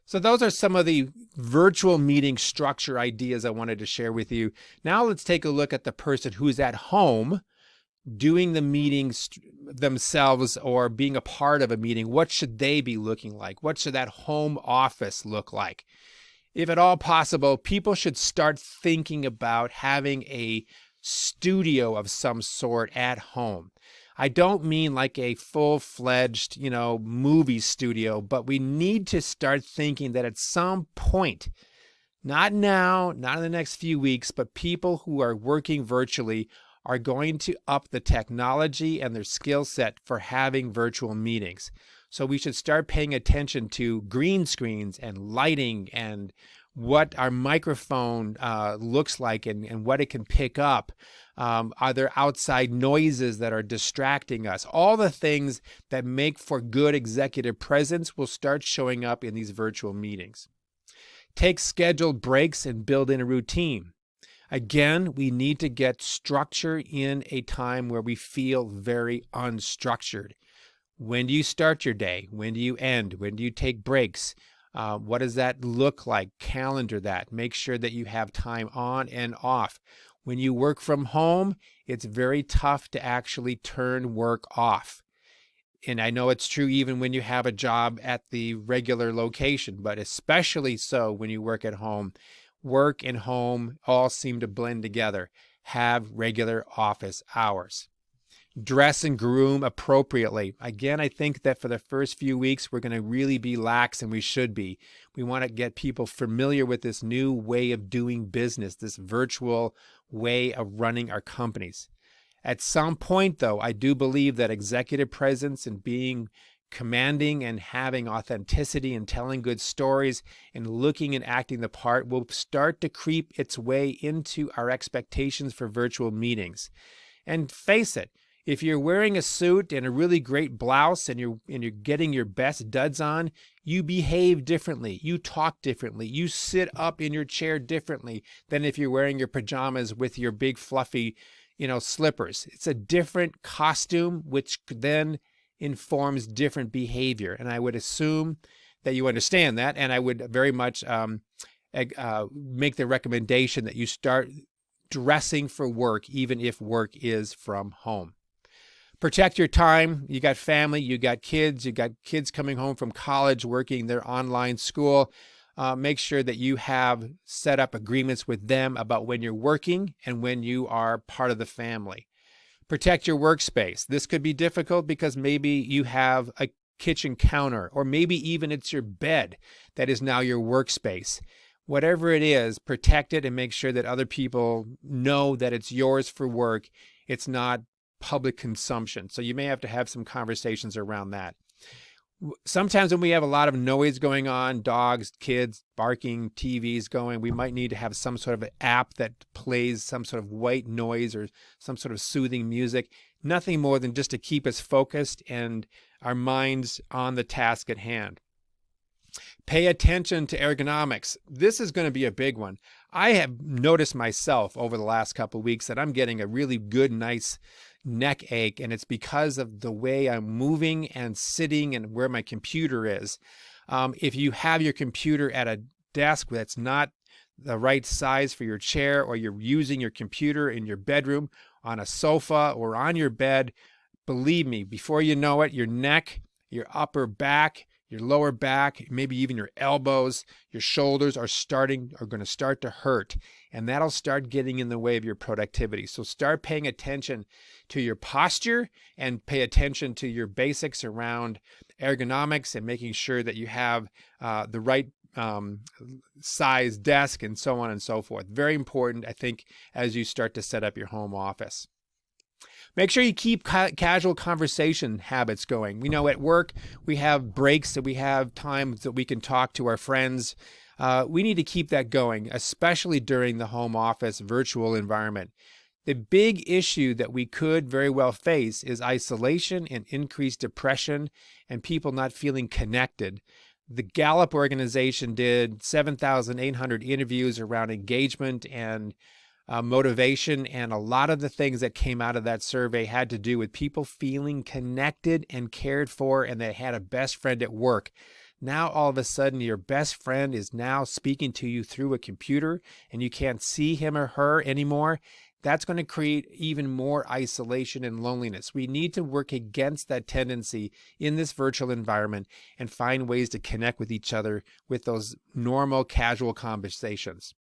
So those are some of the virtual meeting structure ideas I wanted to share with you. Now let's take a look at the person who's at home doing the meetings themselves or being a part of a meeting. What should they be looking like? What should that home office look like? If at all possible, people should start thinking about having a studio of some sort at home. I don't mean like a full-fledged, movie studio, but we need to start thinking that at some point, not now, not in the next few weeks, but people who are working virtually are going to up the technology and their skill set for having virtual meetings. So we should start paying attention to green screens and lighting and what our microphone looks like and what it can pick up. Are there outside noises that are distracting us? All the things that make for good executive presence will start showing up in these virtual meetings. Take scheduled breaks and build in a routine. Again, we need to get structure in a time where we feel very unstructured. When do you start your day? When do you end? When do you take breaks? What does that look like? Calendar that. Make sure that you have time on and off. When you work from home, it's very tough to actually turn work off. And I know it's true even when you have a job at the regular location, but especially so when you work at home. Work and home all seem to blend together. Have regular office hours. Dress and groom appropriately. Again, I think that for the first few weeks, we're going to really be lax, and we should be. We want to get people familiar with this new way of doing business, this virtual way of running our companies. At some point, though, I do believe that executive presence and being commanding and having authenticity and telling good stories and looking and acting the part will start to creep its way into our expectations for virtual meetings. And face it, if you're wearing a suit and a really great blouse and you're getting your best duds on, you behave differently. You talk differently. You sit up in your chair differently than if you're wearing your pajamas with your big fluffy, slippers. It's a different costume, which then informs different behavior. And I would assume that you understand that. And I would very much make the recommendation that you start dressing for work, even if work is from home. Protect your time. You got family, you got kids coming home from college, working their online school. Make sure that you have set up agreements with them about when you're working and when you are part of the family. Protect your workspace. This could be difficult because maybe you have a kitchen counter, or maybe even it's your bed that is now your workspace. Whatever it is, protect it and make sure that other people know that it's yours for work. It's not public consumption. So you may have to have some conversations around that. Sometimes when we have a lot of noise going on, dogs, kids barking, TVs going, we might need to have some sort of an app that plays some sort of white noise or some sort of soothing music. Nothing more than just to keep us focused and our minds on the task at hand. Pay attention to ergonomics. This is going to be a big one. I have noticed myself over the last couple of weeks that I'm getting a really good, nice neck ache, and it's because of the way I'm moving and sitting and where my computer is. If you have your computer at a desk that's not the right size for your chair, or you're using your computer in your bedroom on a sofa or on your bed, believe me, before you know it, your neck, your upper back, your lower back, maybe even your elbows, your shoulders are going to start to hurt, and that'll start getting in the way of your productivity. So start paying attention to your posture and pay attention to your basics around ergonomics and making sure that you have the right size desk and so on and so forth. Very important, I think, as you start to set up your home office. Make sure you keep casual conversation habits going. We know at work we have breaks, that we have times that we can talk to our friends. We need to keep that going, especially during the home office virtual environment. The big issue that we could very well face is isolation and increased depression and people not feeling connected. The Gallup organization did 7,800 interviews around engagement and motivation, and a lot of the things that came out of that survey had to do with people feeling connected and cared for, and they had a best friend at work. Now all of a sudden your best friend is now speaking to you through a computer and you can't see him or her anymore. That's going to create even more isolation and loneliness. We need to work against that tendency in this virtual environment and find ways to connect with each other with those normal, casual conversations.